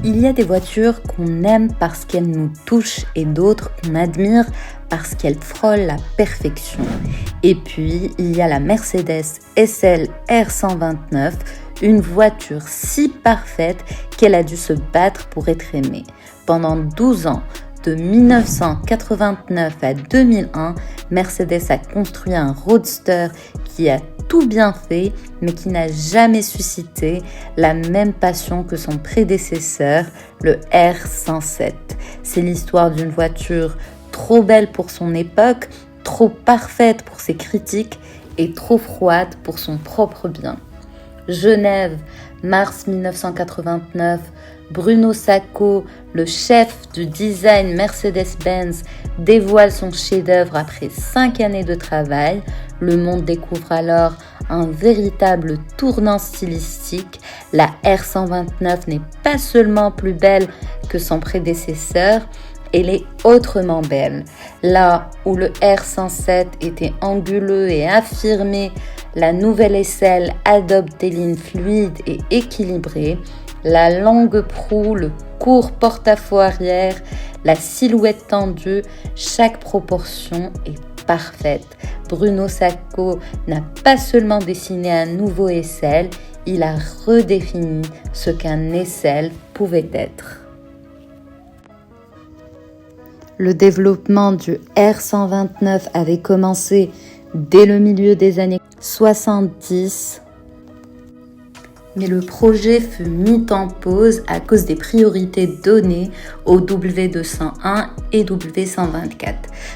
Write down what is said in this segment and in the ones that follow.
Il y a des voitures qu'on aime parce qu'elles nous touchent et d'autres qu'on admire parce qu'elles frôlent la perfection. Et puis, il y a la Mercedes SL R129, une voiture si parfaite qu'elle a dû se battre pour être aimée. Pendant 12 ans, de 1989 à 2001, Mercedes a construit un roadster qui a tout bien fait, mais qui n'a jamais suscité la même passion que son prédécesseur, le R107. C'est l'histoire d'une voiture trop belle pour son époque, trop parfaite pour ses critiques et trop froide pour son propre bien. Genève, mars 1989, Bruno Sacco, le chef du design Mercedes-Benz, dévoile son chef-d'œuvre après 5 années de travail. Le monde découvre alors un véritable tournant stylistique. La R129 n'est pas seulement plus belle que son prédécesseur, elle est autrement belle. Là où le R107 était anguleux et affirmé, la nouvelle SL adopte des lignes fluides et équilibrées. La longue proue, le court porte-à-faux arrière, la silhouette tendue, chaque proportion est parfaite. Bruno Sacco n'a pas seulement dessiné un nouveau SL, il a redéfini ce qu'un SL pouvait être. Le développement du R129 avait commencé dès le milieu des années 70, mais le projet fut mis en pause à cause des priorités données au W201 et W124.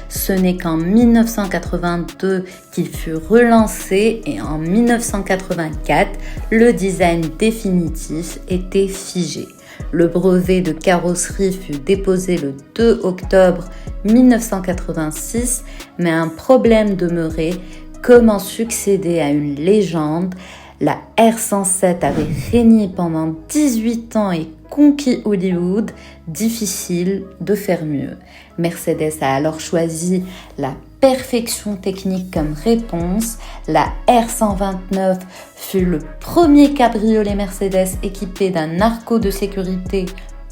Ce n'est qu'en 1982 qu'il fut relancé et en 1984, le design définitif était figé. Le brevet de carrosserie fut déposé le 2 octobre 1986, mais un problème demeurait: comment succéder à une légende? La R107 avait régné pendant 18 ans et conquis Hollywood, difficile de faire mieux. Mercedes a alors choisi la perfection technique comme réponse. La R129 fut le premier cabriolet Mercedes équipé d'un arco de sécurité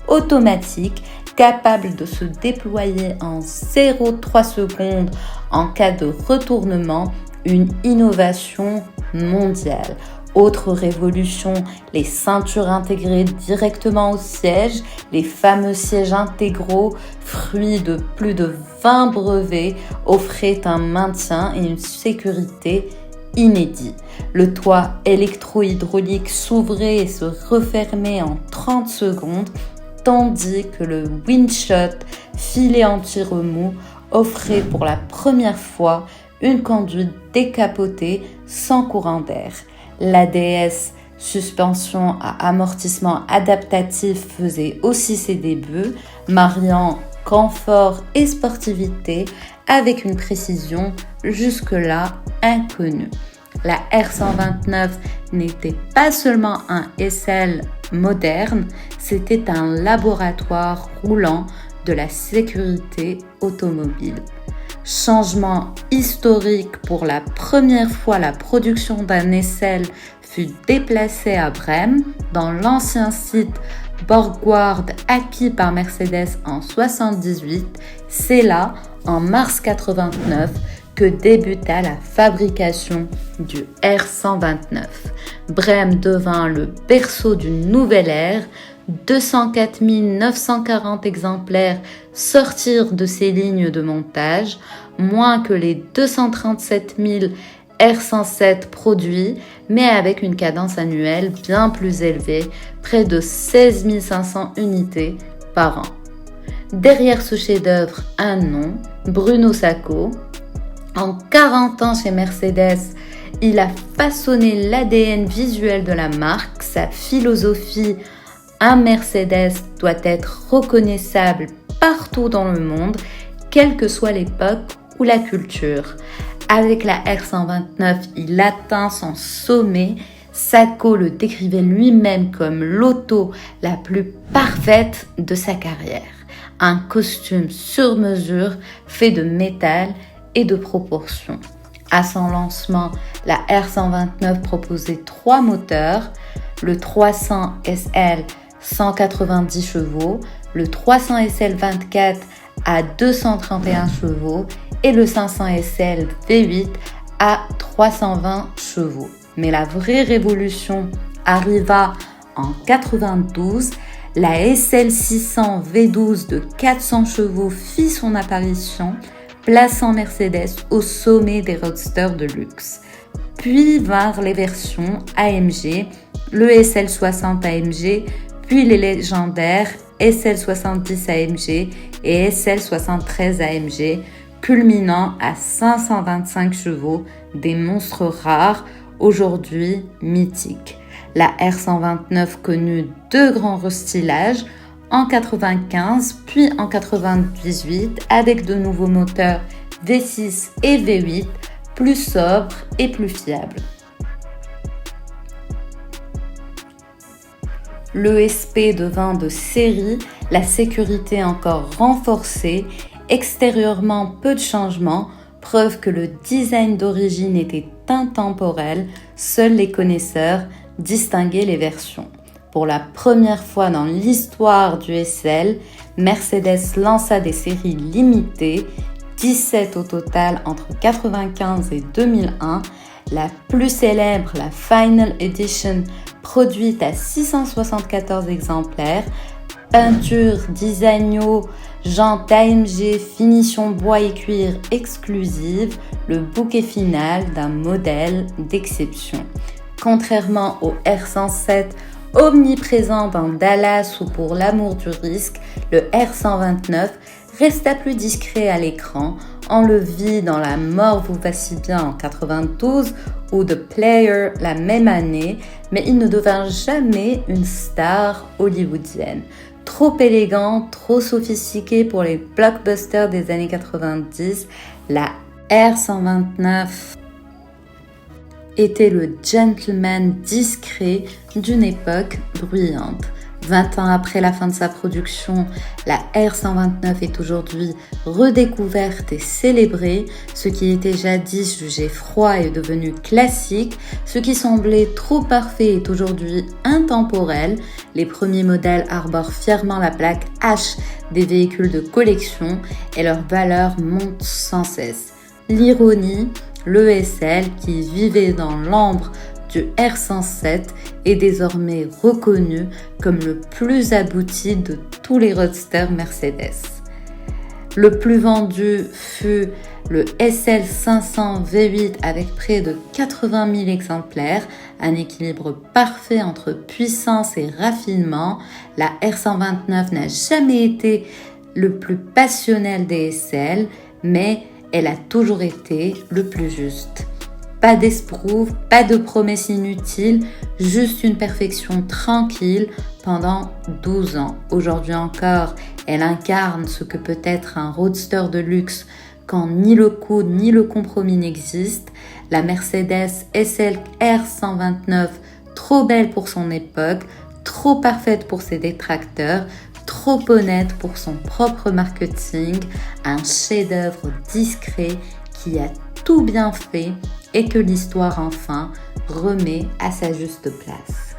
automatique capable de se déployer en 0,3 secondes en cas de retournement, une innovation mondiale. Autre révolution, les ceintures intégrées directement au siège, les fameux sièges intégraux, fruits de plus de 20 brevets, offraient un maintien et une sécurité inédits. Le toit électro-hydraulique s'ouvrait et se refermait en 30 secondes, tandis que le Windshot, filet anti-remous, offrait pour la première fois une conduite décapotée sans courant d'air. L'ADS, suspension à amortissement adaptatif, faisait aussi ses débuts, mariant confort et sportivité avec une précision jusque-là inconnue. La R129 n'était pas seulement un SL moderne, c'était un laboratoire roulant de la sécurité automobile. Changement historique, pour la première fois la production d'un SL fut déplacée à Brême, dans l'ancien site Borgward acquis par Mercedes en 1978. C'est là, en mars 1989, que débuta la fabrication du R129. Brême devint le berceau d'une nouvelle ère. 204 940 exemplaires sortirent de ces lignes de montage, moins que les 237 000 R107 produits, mais avec une cadence annuelle bien plus élevée, près de 16 500 unités par an. Derrière ce chef-d'œuvre, un nom, Bruno Sacco. En 40 ans chez Mercedes, il a façonné l'ADN visuel de la marque, sa philosophie. Un Mercedes doit être reconnaissable partout dans le monde, quelle que soit l'époque ou la culture. Avec la R129, il atteint son sommet. Sacco le décrivait lui-même comme l'auto la plus parfaite de sa carrière. Un costume sur mesure fait de métal et de proportions. À son lancement, la R129 proposait 3 moteurs, le 300 SL 190 chevaux, le 300 SL 24 à 231 chevaux et le 500 SL V8 à 320 chevaux. Mais la vraie révolution arriva en 92. La SL 600 V12 de 400 chevaux fit son apparition, plaçant Mercedes au sommet des roadsters de luxe. Puis vinrent les versions AMG, le SL60 AMG, puis les légendaires SL70 AMG et SL73 AMG, culminant à 525 chevaux, des monstres rares, aujourd'hui mythiques. La R129 connut deux grands restylages, en 95 puis en 98 avec de nouveaux moteurs V6 et V8 plus sobres et plus fiables. L'ESP devint de série, la sécurité encore renforcée, extérieurement peu de changements, preuve que le design d'origine était intemporel, seuls les connaisseurs distinguaient les versions. Pour la première fois dans l'histoire du SL, Mercedes lança des séries limitées, 17 au total entre 1995 et 2001. La plus célèbre, la Final Edition, produite à 674 exemplaires, peinture, designo, jantes AMG, finition bois et cuir exclusive, le bouquet final d'un modèle d'exception. Contrairement au R107, omniprésent dans Dallas ou pour l'amour du risque, le R129 resta plus discret à l'écran. On le vit dans La mort vous va si bien en 92 ou The Player la même année, mais il ne devint jamais une star hollywoodienne. Trop élégant, trop sophistiqué pour les blockbusters des années 90, la R129 était le gentleman discret d'une époque bruyante. 20 ans après la fin de sa production, la R129 est aujourd'hui redécouverte et célébrée. Ce qui était jadis jugé froid est devenu classique. Ce qui semblait trop parfait est aujourd'hui intemporel. Les premiers modèles arborent fièrement la plaque H des véhicules de collection et leur valeur monte sans cesse. L'ironie, l'ESL qui vivait dans l'ombre du R107 est désormais reconnu comme le plus abouti de tous les roadsters Mercedes. Le plus vendu fut le SL500 V8 avec près de 80 000 exemplaires, un équilibre parfait entre puissance et raffinement. La R129 n'a jamais été le plus passionnel des SL, mais elle a toujours été le plus juste. Pas d'esprouve, pas de promesses inutiles, juste une perfection tranquille pendant 12 ans. Aujourd'hui encore, elle incarne ce que peut être un roadster de luxe quand ni le coût ni le compromis n'existent. La Mercedes SL-R 129, trop belle pour son époque, trop parfaite pour ses détracteurs, trop honnête pour son propre marketing, un chef-d'œuvre discret qui a tout bien fait et que l'histoire enfin remet à sa juste place.